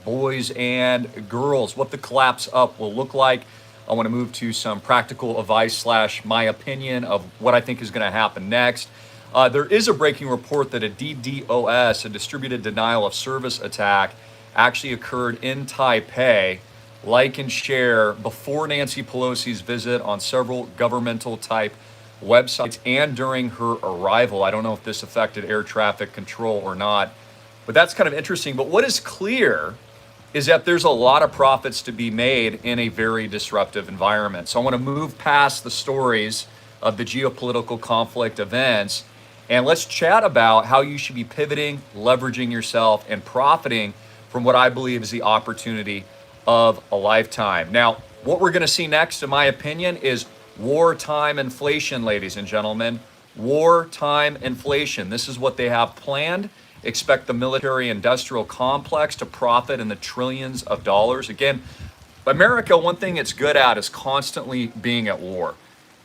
boys and girls, what the collapse up will look like. I want to move to some practical advice slash my opinion of what I think is going to happen next. There is a breaking report that a DDoS, a distributed denial of service attack, actually occurred in Taipei. Like and share before Nancy Pelosi's visit on several governmental type websites and during her arrival. I don't know if this affected air traffic control or not, but that's kind of interesting. But what is clear is that there's a lot of profits to be made in a very disruptive environment. So I want to move past the stories of the geopolitical conflict events and let's chat about how you should be pivoting, leveraging yourself, and profiting from what I believe is the opportunity of a lifetime. Now, what we're going to see next, in my opinion, is wartime inflation, ladies and gentlemen. Wartime inflation. This is what they have planned. Expect the military industrial complex to profit in the trillions of dollars. Again, America, one thing it's good at is constantly being at war.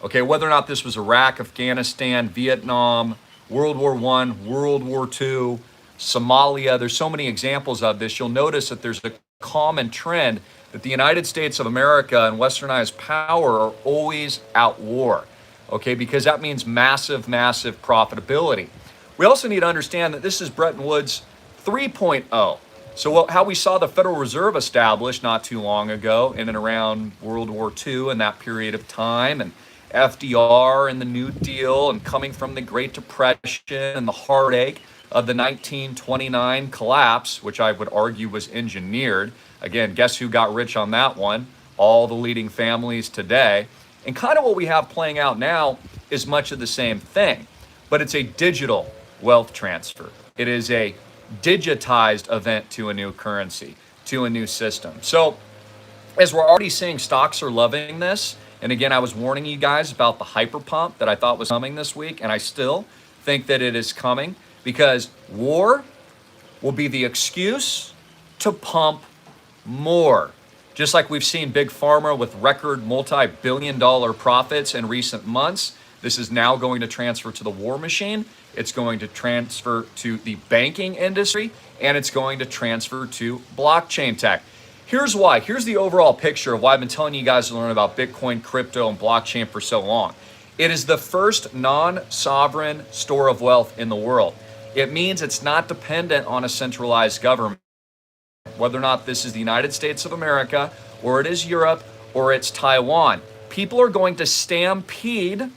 Okay, whether or not this was Iraq, Afghanistan, Vietnam, World War I, World War II, Somalia, there's so many examples of this. You'll notice that there's a common trend that the United States of America and westernized power are always at war, okay, because that means massive, massive profitability. We also need to understand that this is Bretton Woods 3.0. So how we saw the Federal Reserve established not too long ago in and around World War II and that period of time, and FDR and the New Deal, and coming from the Great Depression and the heartache of the 1929 collapse, which I would argue was engineered. Again, guess who got rich on that one? All the leading families today. And kind of what we have playing out now is much of the same thing, but it's a digital wealth transfer. It is a digitized event to a new currency, to a new system. So as we're already seeing, stocks are loving this. And again, I was warning you guys about the hyper pump that I thought was coming this week, and I still think that it is coming because war will be the excuse to pump more. Just like we've seen Big Pharma with record multi-billion-dollar profits in recent months, this is now going to transfer to the war machine. It's going to transfer to the banking industry, and it's going to transfer to blockchain tech. Here's why. Here's the overall picture of why I've been telling you guys to learn about Bitcoin, crypto, and blockchain for so long. It is the first non-sovereign store of wealth in the world. It means it's not dependent on a centralized government, whether or not this is the United States of America, or it is Europe, or it's Taiwan. People are going to stampede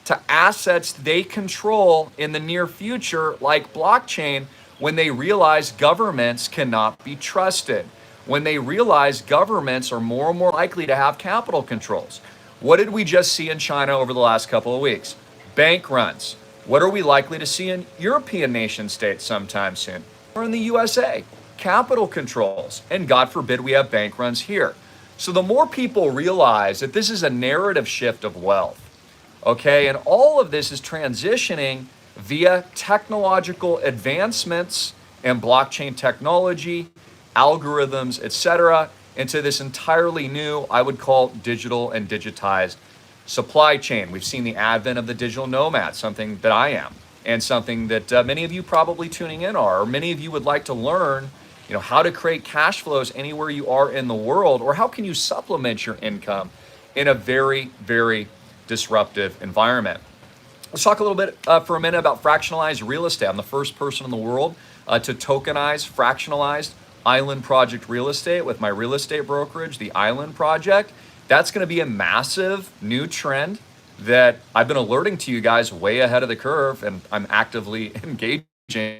to assets they control in the near future, like blockchain, when they realize governments cannot be trusted, when they realize governments are more and more likely to have capital controls. What did we just see in China over the last couple of weeks? Bank runs. What are we likely to see in European nation states sometime soon? Or in the USA? Capital controls. And God forbid we have bank runs here. So the more people realize that this is a narrative shift of wealth, okay, and all of this is transitioning via technological advancements and blockchain technology, algorithms, etc., into this entirely new, I would call, digital and digitized supply chain. We've seen the advent of the digital nomad, something that I am, and something that many of you probably tuning in are, or many of you would like to learn, how to create cash flows anywhere you are in the world, or how can you supplement your income in a very, very disruptive environment. Let's talk a little bit for a minute about fractionalized real estate. I'm the first person in the world to tokenize fractionalized island project real estate with my real estate brokerage, the Island Project. That's going to be a massive new trend that I've been alerting to you guys way ahead of the curve, and I'm actively engaging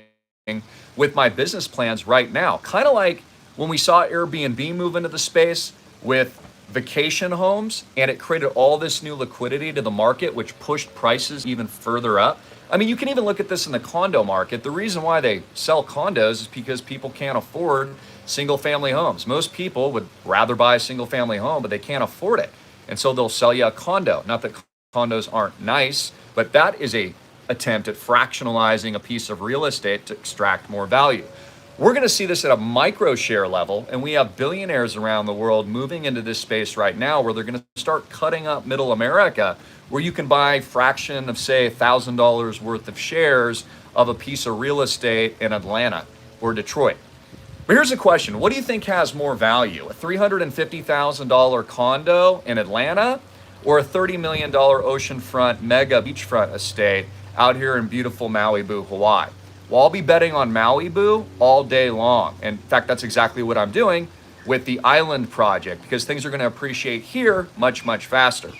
with my business plans right now. Kind of like when we saw Airbnb move into the space with vacation homes, and it created all this new liquidity to the market, which pushed prices even further up. I mean, you can even look at this in the condo market. The reason why they sell condos is because people can't afford single family homes. Most people would rather buy a single family home, but they can't afford it. And so they'll sell you a condo. Not that condos aren't nice, but that is a attempt at fractionalizing a piece of real estate to extract more value. We're going to see this at a micro share level, and we have billionaires around the world moving into this space right now where they're going to start cutting up middle America, where you can buy a fraction of, say, $1,000 worth of shares of a piece of real estate in Atlanta or Detroit. But here's the question. What do you think has more value? A $350,000 condo in Atlanta or a $30 million oceanfront mega beachfront estate out here in beautiful Malibu, Hawaii? Well, I'll be betting on Malibu all day long. In fact, that's exactly what I'm doing with the island project because things are going to appreciate here much, much faster.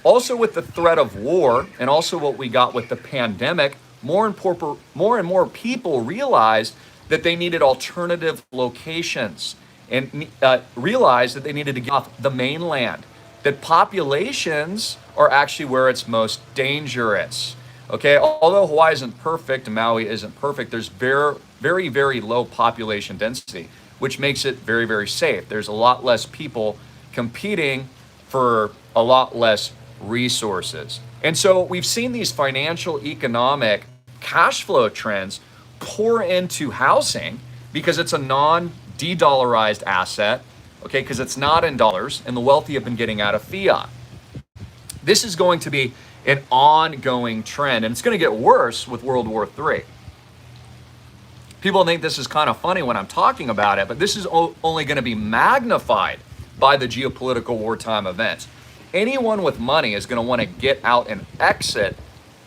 Also with the threat of war and also what we got with the pandemic, more and more people realized that they needed alternative locations and realized that they needed to get off the mainland, that populations are actually where it's most dangerous. Okay, although Hawaii isn't perfect and Maui isn't perfect, there's very, very, very low population density, which makes it very, very safe. There's a lot less people competing for a lot less resources. And so we've seen these financial, economic, cash flow trends pour into housing because it's a non-de-dollarized asset, okay, because it's not in dollars, and the wealthy have been getting out of fiat. This is going to be an ongoing trend, and it's going to get worse with World War III. People think this is kind of funny when I'm talking about it, but this is only going to be magnified by the geopolitical wartime events. Anyone with money is going to want to get out and exit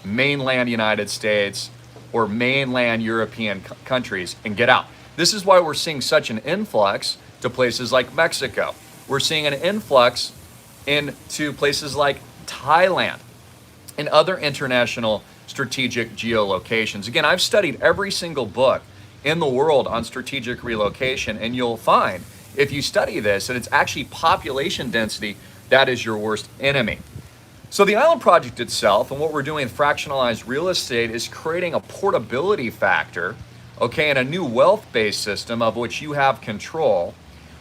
mainland United States or mainland European countries and get out. This is why we're seeing such an influx to places like Mexico. We're seeing an influx into places like Thailand and other international strategic geolocations. Again, I've studied every single book in the world on strategic relocation, and you'll find if you study this that it's actually population density that is your worst enemy. So the island project itself and what we're doing with fractionalized real estate is creating a portability factor, okay, and a new wealth-based system of which you have control,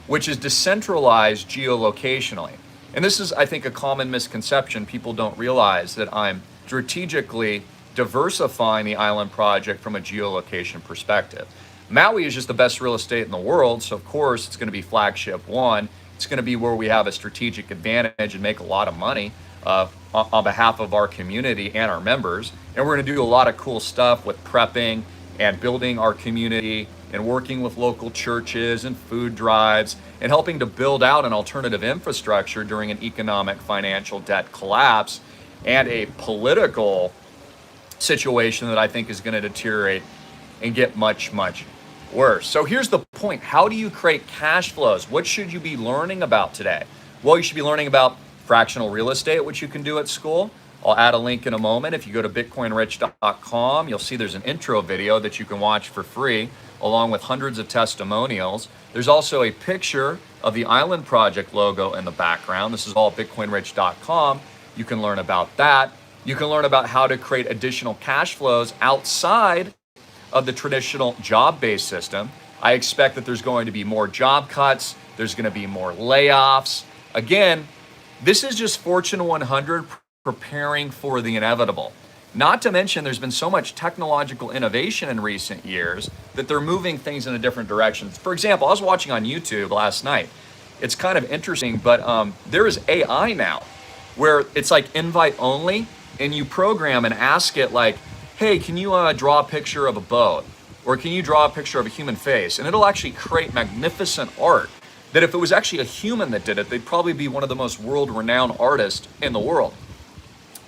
which is decentralized geolocationally. And this is, I think, a common misconception. People don't realize that I'm strategically diversifying the island project from a geolocation perspective. Maui is just the best real estate in the world, so of course it's going to be flagship one. It's going to be where we have a strategic advantage and make a lot of money on behalf of our community and our members. And we're going to do a lot of cool stuff with prepping and building our community and working with local churches and food drives and helping to build out an alternative infrastructure during an economic financial debt collapse and a political situation that I think is going to deteriorate and get much, much worse. So here's the point. How do you create cash flows? What should you be learning about today? Well, you should be learning about fractional real estate, which you can do at school. I'll add a link in a moment. If you go to bitcoinrich.com, you'll see there's an intro video that you can watch for free, along with hundreds of testimonials. There's also a picture of the Island Project logo in the background. This is all bitcoinrich.com. You can learn about that. You can learn about how to create additional cash flows outside of the traditional job-based system. I expect that there's going to be more job cuts. There's going to be more layoffs. Again, this is just Fortune 100 preparing for the inevitable. Not to mention there's been so much technological innovation in recent years that they're moving things in a different direction. For example, I was watching on YouTube last night. It's kind of interesting, but there is AI now where it's like invite only, and you program and ask it like, hey, can you draw a picture of a boat? Or can you draw a picture of a human face? And it'll actually create magnificent art that if it was actually a human that did it, they'd probably be one of the most world-renowned artists in the world.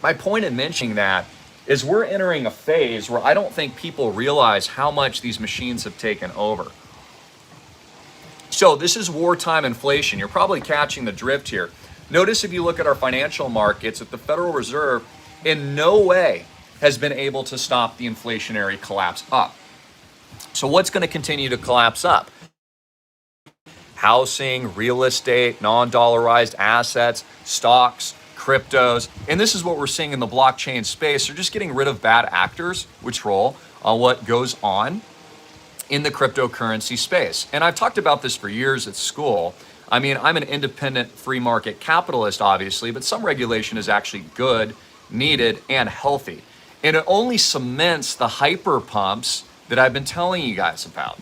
My point in mentioning that is we're entering a phase where I don't think people realize how much these machines have taken over. So this is wartime inflation. You're probably catching the drift here. Notice if you look at our financial markets that the Federal Reserve in no way has been able to stop the inflationary collapse up. So what's going to continue to collapse up? Housing, real estate, non-dollarized assets, stocks, cryptos. And this is what we're seeing in the blockchain space. They're just getting rid of bad actors, which roll on what goes on in the cryptocurrency space. And I've talked about this for years at school. I mean, I'm an independent free market capitalist, obviously, but some regulation is actually good, needed, and healthy. And it only cements the hyper pumps that I've been telling you guys about.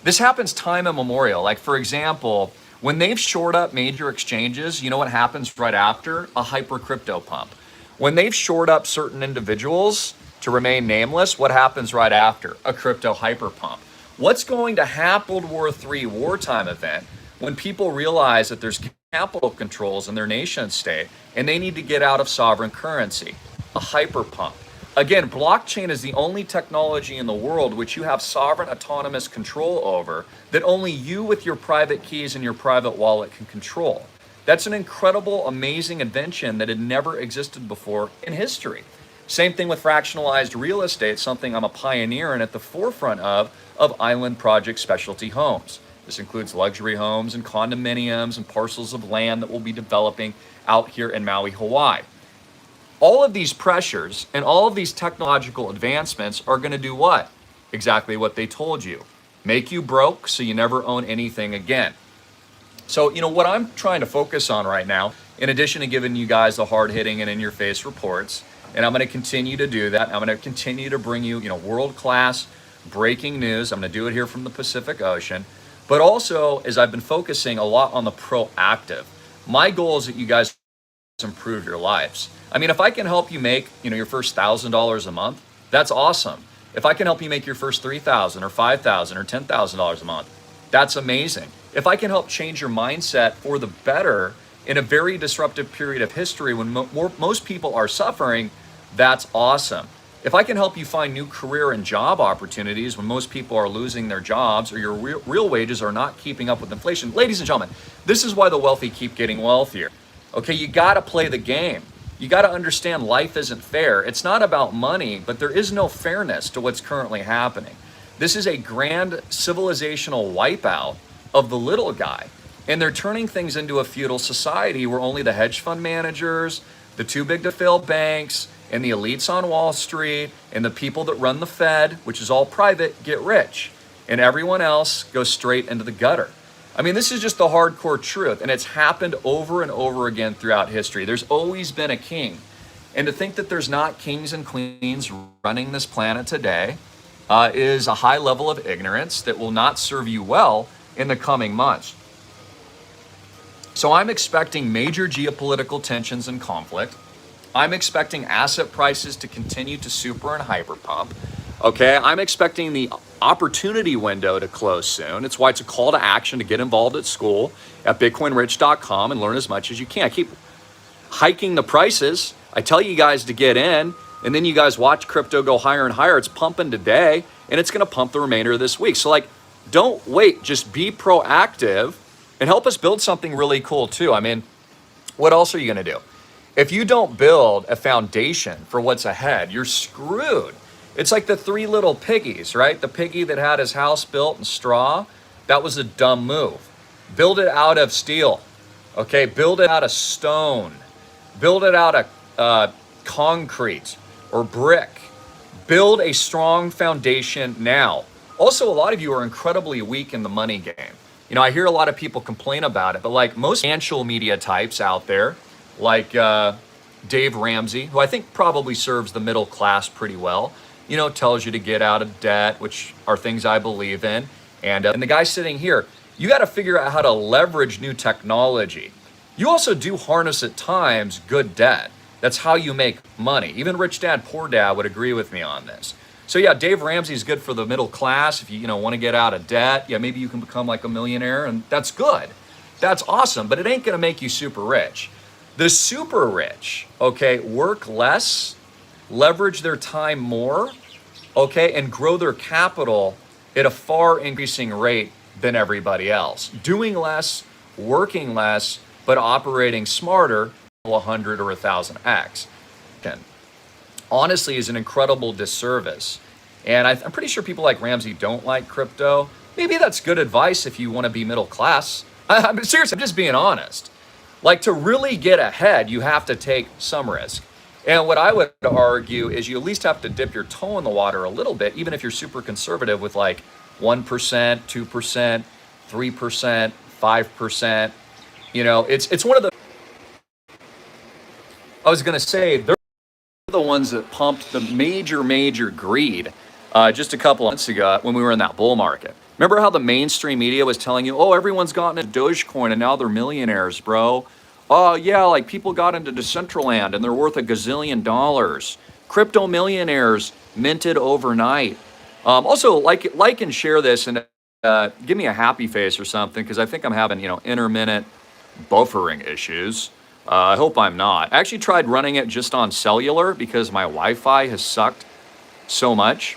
This happens time immemorial. Like, for example, when they've shored up major exchanges, you know what happens right after? A hyper crypto pump. When they've shored up certain individuals to remain nameless, what happens right after? A crypto hyper pump. What's going to happen World War III wartime event when people realize that there's capital controls in their nation state and they need to get out of sovereign currency? A hyperpump. Again, blockchain is the only technology in the world which you have sovereign autonomous control over that only you with your private keys and your private wallet can control. That's an incredible, amazing invention that had never existed before in history. Same thing with fractionalized real estate, something I'm a pioneer and at the forefront of island project specialty homes. This includes luxury homes and condominiums and parcels of land that we'll be developing out here in Maui, Hawaii. All of these pressures and all of these technological advancements are going to do what? Exactly what they told you. Make you broke so you never own anything again. So, what I'm trying to focus on right now, in addition to giving you guys the hard-hitting and in-your-face reports, and I'm going to continue to do that. I'm going to continue to bring you, world-class breaking news. I'm going to do it here from the Pacific Ocean. But also, as I've been focusing a lot on the proactive, my goal is that you guys improve your lives. I mean, if I can help you make, your first $1,000 a month, that's awesome. If I can help you make your first $3,000 or $5,000 or $10,000 a month, that's amazing. If I can help change your mindset for the better in a very disruptive period of history when most people are suffering, that's awesome. If I can help you find new career and job opportunities when most people are losing their jobs or your real wages are not keeping up with inflation, ladies and gentlemen, this is why the wealthy keep getting wealthier. Okay, you got to play the game. You got to understand life isn't fair. It's not about money, but there is no fairness to what's currently happening. This is a grand civilizational wipeout of the little guy. And they're turning things into a feudal society where only the hedge fund managers, the too big to fail banks, and the elites on Wall Street, and the people that run the Fed, which is all private, get rich. And everyone else goes straight into the gutter. I mean, this is just the hardcore truth, and it's happened over and over again throughout history. There's always been a king. And to think that there's not kings and queens running this planet today is a high level of ignorance that will not serve you well in the coming months. So I'm expecting major geopolitical tensions and conflict. I'm expecting asset prices to continue to super and hyperpump. Okay, I'm expecting the opportunity window to close soon. It's why it's a call to action to get involved at school at bitcoinrich.com and learn as much as you can. I keep hiking the prices. I tell you guys to get in, and then you guys watch crypto go higher and higher. It's pumping today, and it's going to pump the remainder of this week. So don't wait, just be proactive and help us build something really cool too. I mean, what else are you going to do? If you don't build a foundation for what's ahead, you're screwed. It's like the three little piggies, right? The piggy that had his house built in straw, that was a dumb move. Build it out of steel, okay? Build it out of stone. Build it out of concrete or brick. Build a strong foundation now. Also, a lot of you are incredibly weak in the money game. I hear a lot of people complain about it, but most financial media types out there, like Dave Ramsey, who I think probably serves the middle class pretty well, tells you to get out of debt, which are things I believe in. And the guy sitting here, you got to figure out how to leverage new technology. You also do harness at times good debt. That's how you make money. Even Rich Dad, Poor Dad would agree with me on this. So yeah, Dave Ramsey is good for the middle class. If you want to get out of debt, maybe you can become like a millionaire, and that's good. That's awesome, but it ain't going to make you super rich. The super rich, okay, work less, leverage their time more, okay, and grow their capital at a far increasing rate than everybody else. Doing less, working less, but operating smarter, 100 or 1,000x. Honestly, is an incredible disservice. And I'm pretty sure people like Ramsey don't like crypto. Maybe that's good advice if you want to be middle class. I'm seriously, I'm just being honest. To really get ahead, you have to take some risk. And what I would argue is you at least have to dip your toe in the water a little bit, even if you're super conservative with 1%, 2%, 3%, 5%. It's one of the, I was going to say, they're the ones that pumped the major greed just a couple of months ago when we were in that bull market. Remember how the mainstream media was telling you, oh, everyone's gotten into Dogecoin and now they're millionaires, bro. Oh, yeah, people got into Decentraland and they're worth $1 gazillion. Crypto millionaires minted overnight. Also, like and share this, and give me a happy face or something, because I think I'm having intermittent buffering issues. I hope I'm not. I actually tried running it just on cellular because my Wi-Fi has sucked so much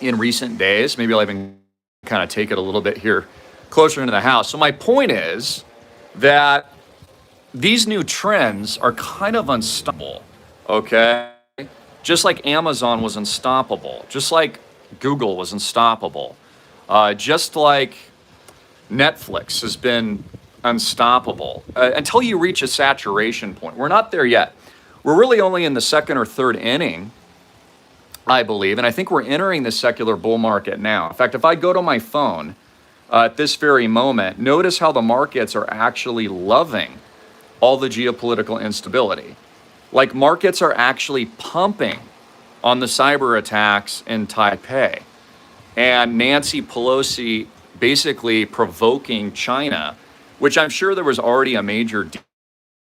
in recent days. Maybe I'll even kind of take it a little bit here closer into the house. So my point is that these new trends are kind of unstoppable, okay? Just like Amazon was unstoppable, just like Google was unstoppable, just like Netflix has been unstoppable until you reach a saturation point. We're not there yet. We're really only in the second or third inning, I believe, and I think we're entering the secular bull market now. In fact, if I go to my phone at this very moment, notice how the markets are actually loving all the geopolitical instability. Like, markets are actually pumping on the cyber attacks in Taipei, and Nancy Pelosi basically provoking China, which I'm sure there was already a major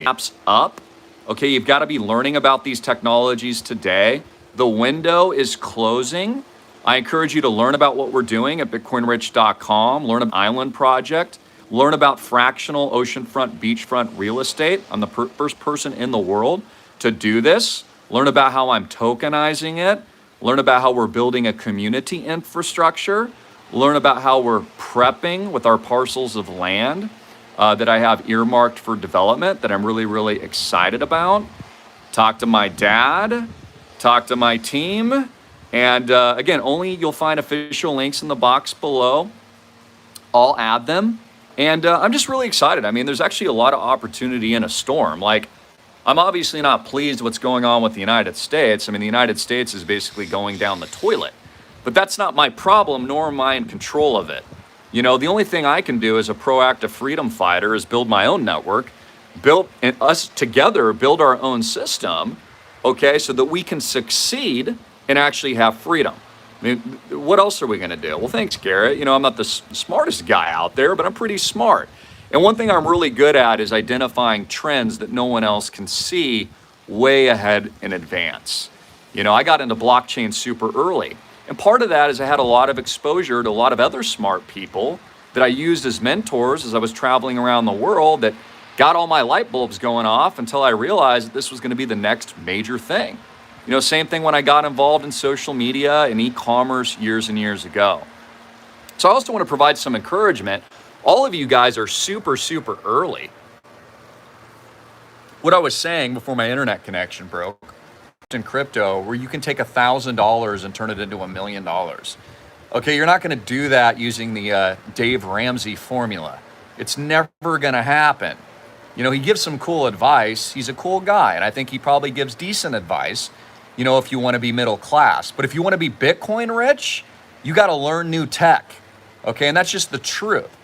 gaps up. Okay, you've got to be learning about these technologies today. The window is closing. I encourage you to learn about what we're doing at bitcoinrich.com, learn about Island Project, learn about fractional oceanfront, beachfront real estate. I'm the first person in the world to do this. Learn about how I'm tokenizing it. Learn about how we're building a community infrastructure. Learn about how we're prepping with our parcels of land that I have earmarked for development that I'm really, really excited about. Talk to my dad. Talk to my team. And again, only you'll find official links in the box below. I'll add them. And I'm just really excited. I mean, there's actually a lot of opportunity in a storm. Like, I'm obviously not pleased what's going on with the United States. I mean, the United States is basically going down the toilet. But that's not my problem, nor am I in control of it. The only thing I can do as a proactive freedom fighter is build my own network, and us together build our own system, okay, so that we can succeed and actually have freedom. I mean, what else are we going to do? Well, thanks, Garrett. I'm not the smartest guy out there, but I'm pretty smart. And one thing I'm really good at is identifying trends that no one else can see way ahead in advance. I got into blockchain super early. And part of that is I had a lot of exposure to a lot of other smart people that I used as mentors as I was traveling around the world that got all my light bulbs going off until I realized that this was going to be the next major thing. Same thing when I got involved in social media and e-commerce years and years ago. So I also want to provide some encouragement. All of you guys are super, super early. What I was saying before my internet connection broke, in crypto, where you can take $1,000 and turn it into $1 million. Okay, you're not going to do that using the Dave Ramsey formula. It's never going to happen. He gives some cool advice. He's a cool guy, and I think he probably gives decent advice, if you want to be middle class. But if you want to be Bitcoin rich, you got to learn new tech. Okay, and that's just the truth.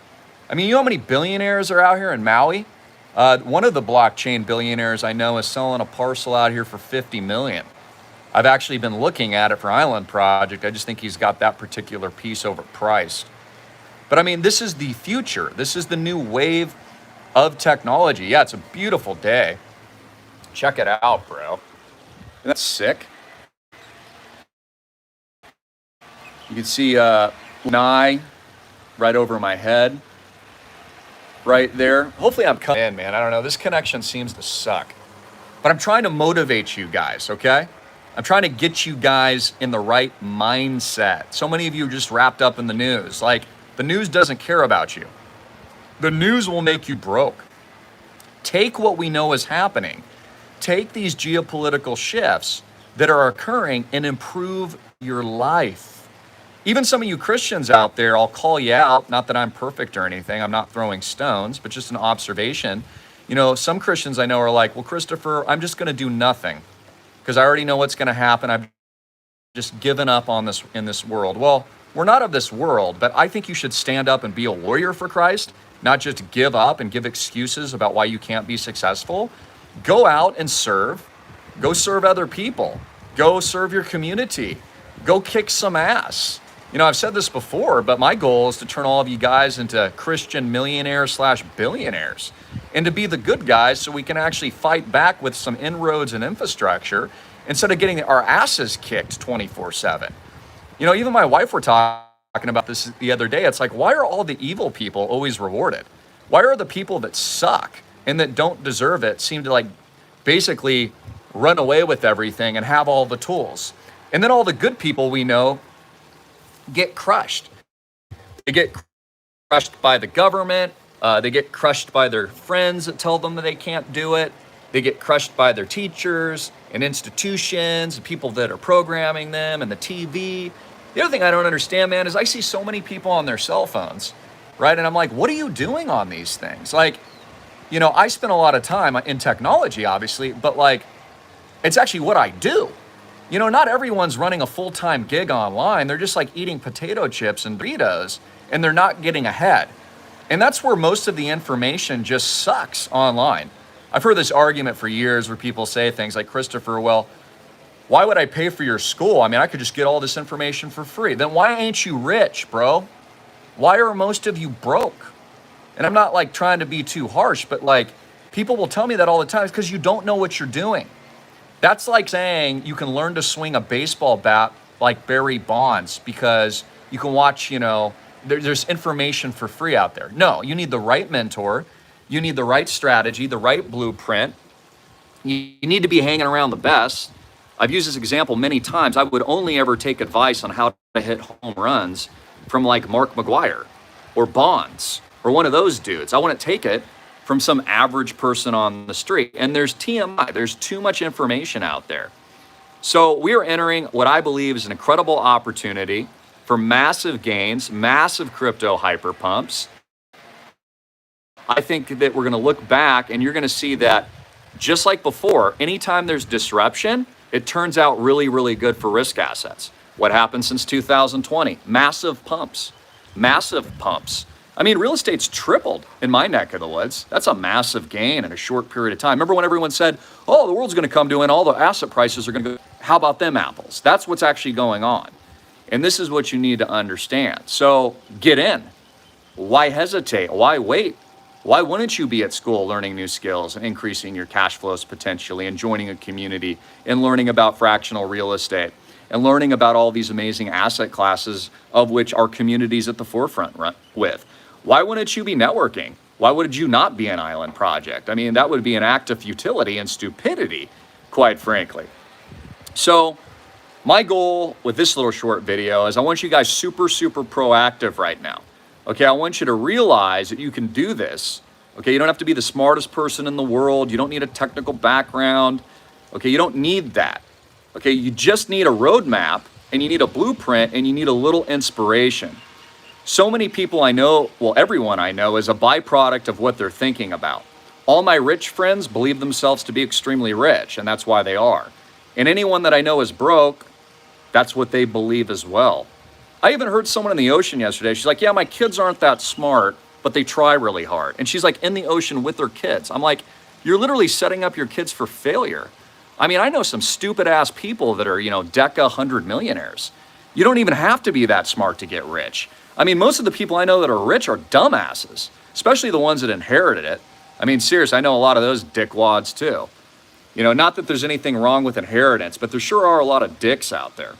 I mean, you know how many billionaires are out here in Maui? One of the blockchain billionaires I know is selling a parcel out here for $50 million. I've actually been looking at it for Island Project. I just think he's got that particular piece overpriced. But I mean, this is the future. This is the new wave of technology. Yeah, it's a beautiful day. Check it out, bro. Isn't that sick? You can see Lanai right over my head. Right there. Hopefully I'm coming in, man. I don't know. This connection seems to suck. But I'm trying to motivate you guys, okay? I'm trying to get you guys in the right mindset. So many of you are just wrapped up in the news. Like, the news doesn't care about you. The news will make you broke. Take what we know is happening. Take these geopolitical shifts that are occurring and improve your life. Even some of you Christians out there, I'll call you out. Not that I'm perfect or anything. I'm not throwing stones, but just an observation. Some Christians I know are like, well, Christopher, I'm just going to do nothing because I already know what's going to happen. I've just given up on this in this world. Well, we're not of this world, but I think you should stand up and be a warrior for Christ, not just give up and give excuses about why you can't be successful. Go out and serve. Go serve other people. Go serve your community. Go kick some ass. I've said this before, but my goal is to turn all of you guys into Christian millionaires/billionaires and to be the good guys so we can actually fight back with some inroads and infrastructure instead of getting our asses kicked 24/7. You know, even my wife were talking about this the other day. It's like, why are all the evil people always rewarded? Why are the people that suck and that don't deserve it seem to like basically run away with everything and have all the tools? And then all the good people we know get crushed. They get crushed by the government. They get crushed by their friends that tell them that they can't do it. They get crushed by their teachers and institutions, and people that are programming them, and the TV. The other thing I don't understand, man, is I see so many people on their cell phones, right? And I'm like, what are you doing on these things? Like, you know, I spend a lot of time in technology, obviously, but like, it's actually what I do. You know, not everyone's running a full-time gig online. They're just like eating potato chips and Doritos, and they're not getting ahead. And that's where most of the information just sucks online. I've heard this argument for years where people say things like, Christopher, well, why would I pay for your school? I mean, I could just get all this information for free. Then why ain't you rich, bro? Why are most of you broke? And I'm not like trying to be too harsh, but like people will tell me that all the time. It's because you don't know what you're doing. That's like saying you can learn to swing a baseball bat like Barry Bonds because you can watch, you know, there's information for free out there. No, you need the right mentor. You need the right strategy, the right blueprint. You need to be hanging around the best. I've used this example many times. I would only ever take advice on how to hit home runs from like Mark McGwire or Bonds or one of those dudes. I wouldn't take it from some average person on the street. And there's TMI, there's too much information out there. So we are entering what I believe is an incredible opportunity for massive gains, massive crypto hyper pumps. I think that we're going to look back and you're going to see that just like before, anytime there's disruption, it turns out really, really good for risk assets. What happened since 2020? Massive pumps, massive pumps. I mean, real estate's tripled in my neck of the woods. That's a massive gain in a short period of time. Remember when everyone said, oh, the world's going to come to an end, all the asset prices are going to go. How about them apples? That's what's actually going on. And this is what you need to understand. So get in. Why hesitate? Why wait? Why wouldn't you be at school learning new skills and increasing your cash flows potentially and joining a community and learning about fractional real estate and learning about all these amazing asset classes of which our community's at the forefront with? Why wouldn't you be networking? Why would you not be an island project? I mean, that would be an act of futility and stupidity, quite frankly. So my goal with this little short video is I want you guys super, super proactive right now. Okay, I want you to realize that you can do this. Okay, you don't have to be the smartest person in the world. You don't need a technical background. Okay, you don't need that. Okay, you just need a roadmap and you need a blueprint and you need a little inspiration. So many people I know, well, everyone I know is a byproduct of what they're thinking about. All my rich friends believe themselves to be extremely rich, and that's why they are. And anyone that I know is broke, that's what they believe as well. I even heard someone in the ocean yesterday. She's like, yeah, my kids aren't that smart, but they try really hard. And she's like in the ocean with her kids. I'm like, you're literally setting up your kids for failure. I mean, I know some stupid ass people that are, you know, Deca 100 millionaires. You don't even have to be that smart to get rich. I mean, most of the people I know that are rich are dumbasses, especially the ones that inherited it. I mean, seriously, I know a lot of those dickwads too. You know, not that there's anything wrong with inheritance, but there sure are a lot of dicks out there,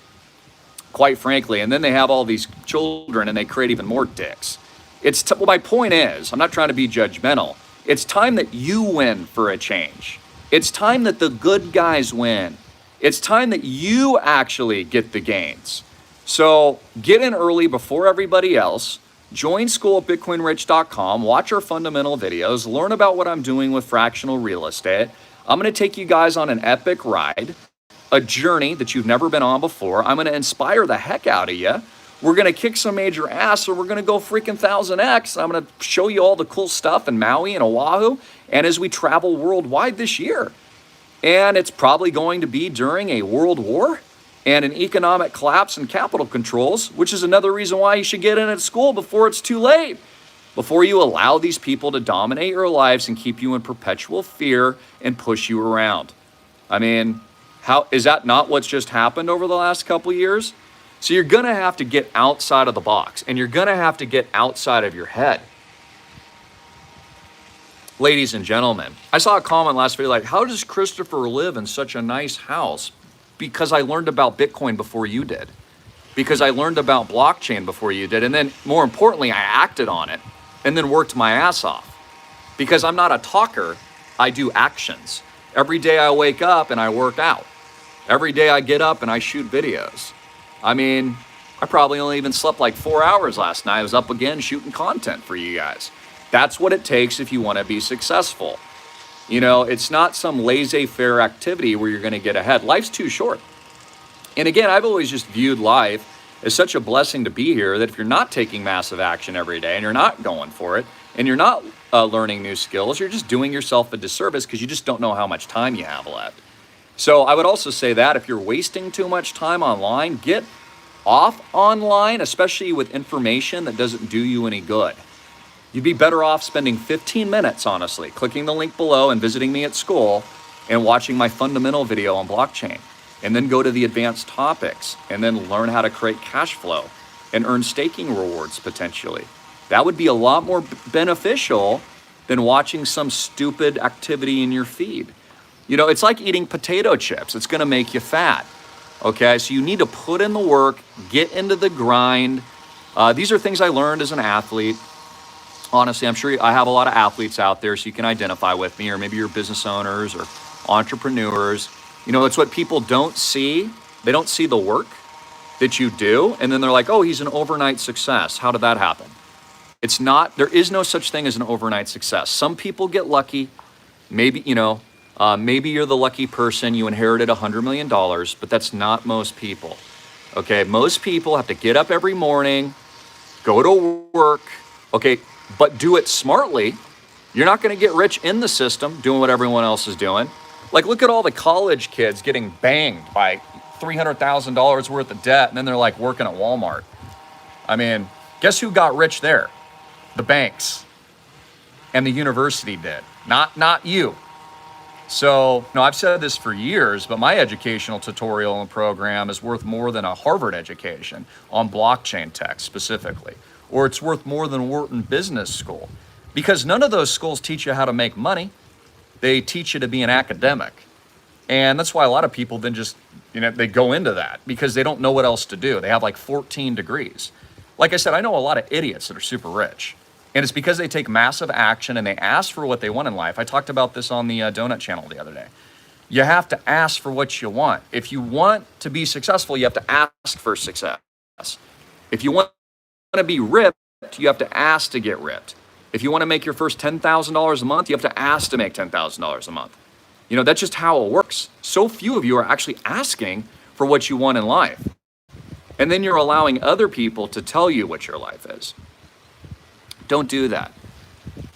quite frankly. And then they have all these children and they create even more dicks. Well, my point is, I'm not trying to be judgmental. It's time that you win for a change. It's time that the good guys win. It's time that you actually get the gains. So get in early before everybody else. Join school at bitcoinrich.com. Watch our fundamental videos. Learn about what I'm doing with fractional real estate. I'm going to take you guys on an epic ride, a journey that you've never been on before. I'm going to inspire the heck out of you. We're going to kick some major ass, or we're going to go freaking 1000x. I'm going to show you all the cool stuff in Maui and Oahu, and as we travel worldwide this year. And it's probably going to be during a world war and an economic collapse and capital controls, which is another reason why you should get in at school before it's too late, before you allow these people to dominate your lives and keep you in perpetual fear and push you around. I mean, how is that not what's just happened over the last couple of years? So you're going to have to get outside of the box, and you're going to have to get outside of your head. Ladies and gentlemen, I saw a comment last video like, how does Christopher live in such a nice house? Because I learned about Bitcoin before you did. because I learned about blockchain before you did. And then more importantly, I acted on it and then worked my ass off. Because I'm not a talker, I do actions. Every day I wake up and I work out. Every day I get up and I shoot videos. I mean, I probably only even slept like 4 hours last night. I was up again shooting content for you guys. That's what it takes if you want to be successful. You know, it's not some laissez-faire activity where you're going to get ahead. Life's too short. And again, I've always just viewed life as such a blessing to be here that if you're not taking massive action every day and you're not going for it and you're not learning new skills, you're just doing yourself a disservice because you just don't know how much time you have left. So I would also say that if you're wasting too much time online, get off online, especially with information that doesn't do you any good. You'd be better off spending 15 minutes, honestly, clicking the link below and visiting me at school and watching my fundamental video on blockchain. And then go to the advanced topics and then learn how to create cash flow and earn staking rewards potentially. That would be a lot more beneficial than watching some stupid activity in your feed. You know, it's like eating potato chips. It's gonna make you fat, okay? So you need to put in the work, get into the grind. These are things I learned as an athlete. Honestly, I'm sure I have a lot of athletes out there so you can identify with me, or maybe you're business owners or entrepreneurs. You know, it's what people don't see. They don't see the work that you do. And then they're like, oh, he's an overnight success. How did that happen? It's not, there is no such thing as an overnight success. Some people get lucky. Maybe, you know, maybe you're the lucky person. You inherited $100 million, but that's not most people. Okay, most people have to get up every morning, go to work, okay, but do it smartly. You're not going to get rich in the system doing what everyone else is doing. Like, look at all the college kids getting banged by $300,000 worth of debt, and then they're like working at Walmart. I mean, guess who got rich there? The banks. And the university did, not you. So, no, I've said this for years, but my educational tutorial and program is worth more than a Harvard education on blockchain tech specifically, or it's worth more than Wharton Business School, because none of those schools teach you how to make money. They teach you to be an academic. And that's why a lot of people then just, you know, they go into that because they don't know what else to do. They have like 14 degrees. Like I said, I know a lot of idiots that are super rich. And it's because they take massive action and they ask for what they want in life. I talked about this on the Donut channel the other day. You have to ask for what you want. If you want to be successful, you have to ask for success. If you want to be ripped, you have to ask to get ripped. If you want to make your first $10,000 a month, you have to ask to make $10,000 a month. You know, that's just how it works. So few of you are actually asking for what you want in life. And then you're allowing other people to tell you what your life is. Don't do that.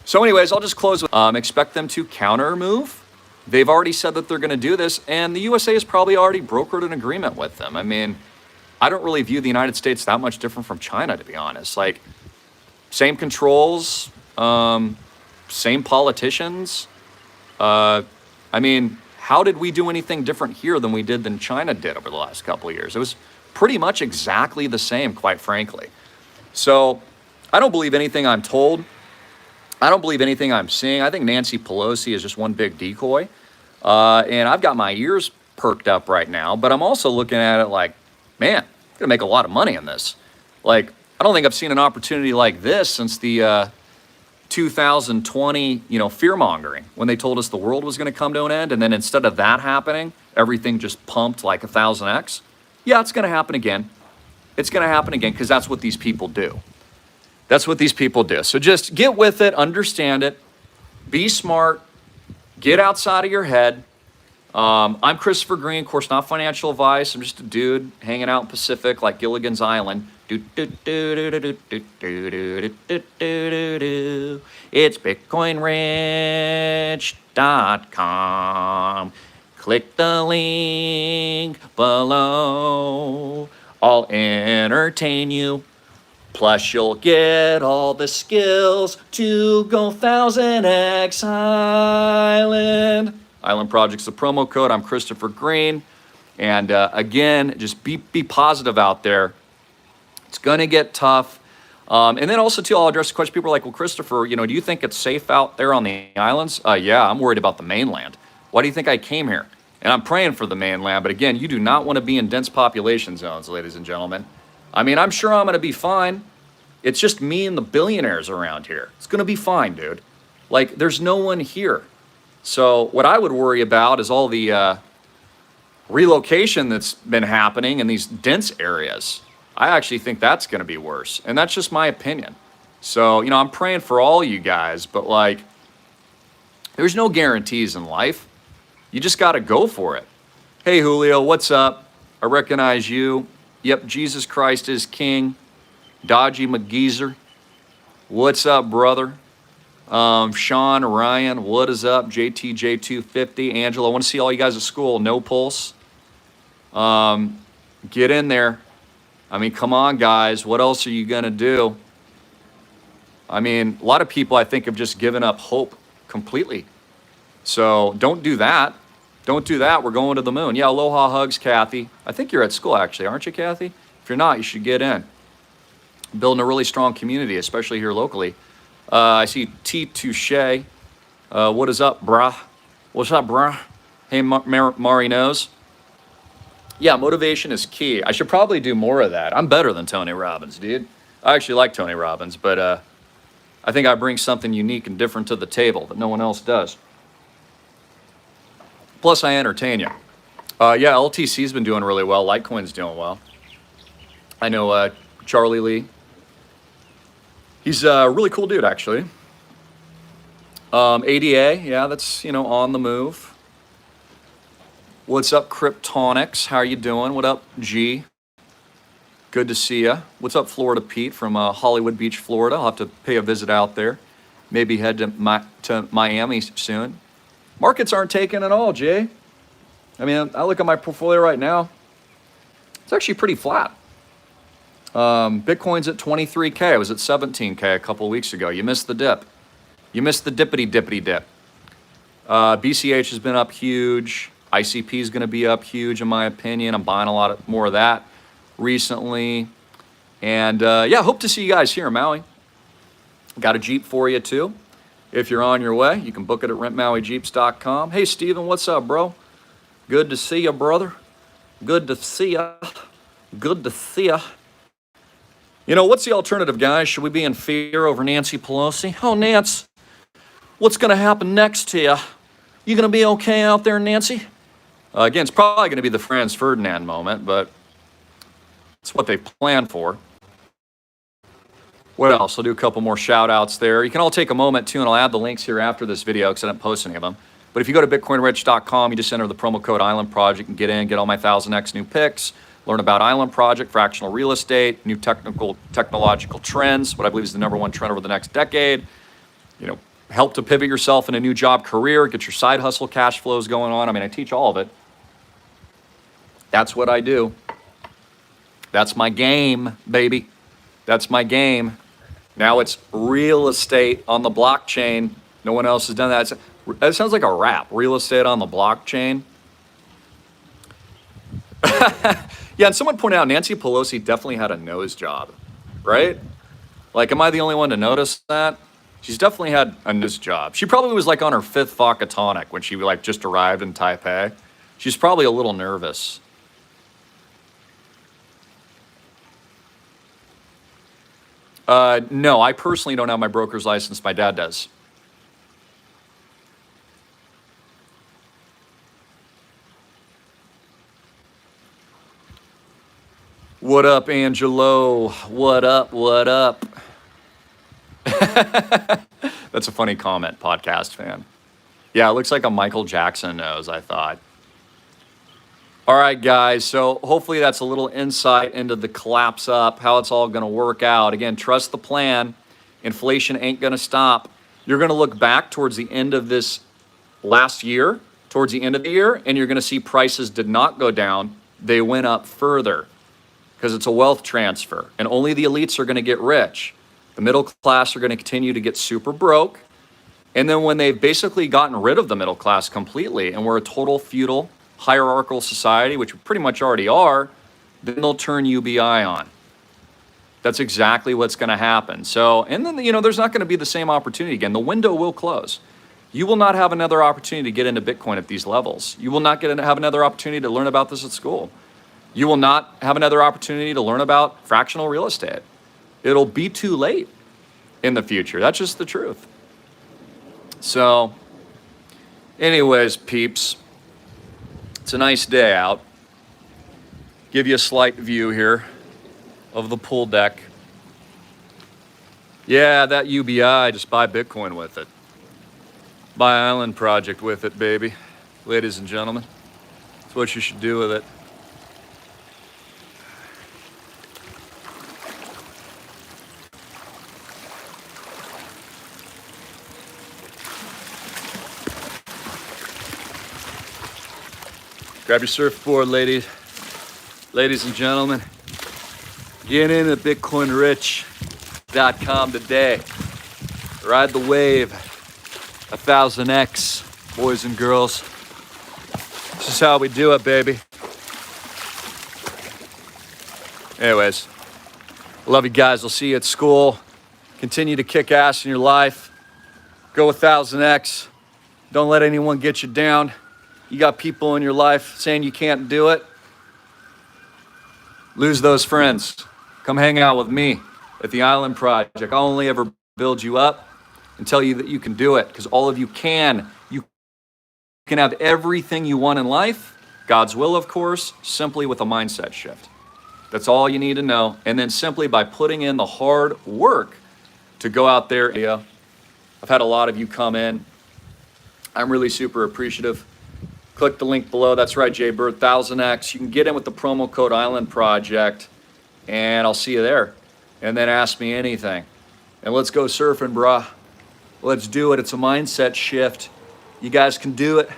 So anyways, I'll just close with, expect them to counter move. They've already said that they're going to do this, and the USA has probably already brokered an agreement with them. I mean, I don't really view the United States that much different from China, to be honest. Like, same controls, same politicians. I mean, how did we do anything different here than we did than China did over the last couple of years? It was pretty much exactly the same, quite frankly. So I don't believe anything I'm told. I don't believe anything I'm seeing. I think Nancy Pelosi is just one big decoy. And I've got my ears perked up right now, but I'm also looking at it like, man, I'm gonna make a lot of money in this. Like, I don't think I've seen an opportunity like this since the 2020, you know, fear mongering, when they told us the world was going to come to an end. And then instead of that happening, everything just pumped like 1,000x. Yeah, it's going to happen again. It's going to happen again because that's what these people do. That's what these people do. So just get with it, understand it, be smart, get outside of your head. I'm Christopher Greene, of course, not financial advice. I'm just a dude hanging out in Pacific like Gilligan's Island. It's bitcoinrich.com. Click the link below. I'll entertain you. Plus, you'll get all the skills to go 1000x Island. Island Project's the promo code. I'm Christopher Greene. And again, just be positive out there. It's going to get tough. And then also, too, I'll address the question. People are like, well, Christopher, you know, do you think it's safe out there on the islands? Yeah, I'm worried about the mainland. Why do you think I came here? And I'm praying for the mainland. But again, you do not want to be in dense population zones, ladies and gentlemen. I mean, I'm sure I'm going to be fine. It's just me and the billionaires around here. It's going to be fine, dude. Like, there's no one here. So what I would worry about is all the relocation that's been happening in these dense areas. I actually think that's going to be worse. And that's just my opinion. So, you know, I'm praying for all you guys, but like, there's no guarantees in life. You just got to go for it. Hey, Julio, what's up? I recognize you. Yep, Jesus Christ is King. Dodgy McGeezer. What's up, brother? Sean, Ryan, what is up? JTJ250. Angela, I want to see all you guys at school. No pulse. Get in there. I mean, come on, guys. What else are you going to do? I mean, a lot of people, I think, have just given up hope completely. So don't do that. Don't do that. We're going to the moon. Yeah, aloha hugs, Kathy. I think you're at school, actually, aren't you, Kathy? If you're not, you should get in. Building a really strong community, especially here locally. I see T. Touche. What is up, brah? What's up, brah? Hey, Mari knows. Yeah, motivation is key. I should probably do more of that. I'm better than Tony Robbins, dude. I actually like Tony Robbins, but I think I bring something unique and different to the table that no one else does. Plus, I entertain you. Yeah, LTC's been doing really well. Litecoin's doing well. I know Charlie Lee. He's a really cool dude, actually. ADA, yeah, that's, you know, on the move. What's up, Kryptonics? How are you doing? What up, G? Good to see ya. What's up, Florida Pete from Hollywood Beach, Florida? I'll have to pay a visit out there. Maybe head to Miami soon. Markets aren't taking at all, Jay. I mean, I look at my portfolio right now. It's actually pretty flat. Bitcoin's at 23K. It was at 17K a couple weeks ago. You missed the dip. You missed the dippity dip. BCH has been up huge. ICP is going to be up huge, in my opinion. I'm buying a lot more of that recently. And yeah, hope to see you guys here in Maui. Got a Jeep for you too. If you're on your way, you can book it at rentmauijeeps.com. Hey, Steven, what's up, bro? Good to see you, brother. Good to see ya. Good to see ya. You know, what's the alternative, guys? Should we be in fear over Nancy Pelosi? Oh, Nance, what's going to happen next to you? You going to be okay out there, Nancy? Again, it's probably going to be the Franz Ferdinand moment, but it's what they planned for. What else? I'll do a couple more shout outs there. You can all take a moment too, and I'll add the links here after this video because I didn't post any of them. But if you go to bitcoinrich.com, you just enter the promo code Island Project and get in, get all my 1000x new picks, learn about Island Project, fractional real estate, new technological trends, what I believe is the #1 trend over the next decade. You know, help to pivot yourself in a new job career, get your side hustle cash flows going on. I mean, I teach all of it. That's what I do. That's my game, baby. That's my game. Now it's real estate on the blockchain. No one else has done that. That sounds like a rap. Real estate on the blockchain. Yeah, and someone pointed out Nancy Pelosi definitely had a nose job, right? Like, am I the only one to notice that? She's definitely had a nose job. She probably was like on her 5th vodka tonic when she like just arrived in Taipei. She's probably a little nervous. No, I personally don't have my broker's license. My dad does. What up, Angelo? What up? What up? That's a funny comment, podcast fan. Yeah, it looks like a Michael Jackson nose, I thought. All right, guys, so hopefully that's a little insight into the collapse up, how it's all going to work out. Again, trust the plan. Inflation ain't going to stop. You're going to look back towards the end of this last year, towards the end of the year, and you're going to see prices did not go down. They went up further because it's a wealth transfer, and only the elites are going to get rich. The middle class are going to continue to get super broke. And then when they've basically gotten rid of the middle class completely and we're a total feudal hierarchical society, which we pretty much already are, then they'll turn UBI on. That's exactly what's going to happen. So, and then, you know, there's not going to be the same opportunity again. The window will close. You will not have another opportunity to get into Bitcoin at these levels. You will not have another opportunity to learn about this at school. You will not have another opportunity to learn about fractional real estate. It'll be too late in the future. That's just the truth. So, anyways, peeps, it's a nice day out. Give you a slight view here of the pool deck. Yeah, that UBI, just buy Bitcoin with it. Buy Island Project with it, baby. Ladies and gentlemen, that's what you should do with it. Grab your surfboard, ladies and gentlemen. Get in at BitcoinRich.com today. Ride the wave, 1000X, boys and girls. This is how we do it, baby. Anyways, love you guys. I'll see you at school. Continue to kick ass in your life. Go 1000X. Don't let anyone get you down. You got people in your life saying you can't do it. Lose those friends. Come hang out with me at the Island Project. I'll only ever build you up and tell you that you can do it, because all of you can. You can have everything you want in life, God's will, of course, simply with a mindset shift. That's all you need to know. And then simply by putting in the hard work to go out there. I've had a lot of you come in. I'm really super appreciative. Click the link below. That's right, Jay Bird, 1000X. You can get in with the promo code Island Project, and I'll see you there. And then ask me anything. And let's go surfing, brah. Let's do it. It's a mindset shift. You guys can do it.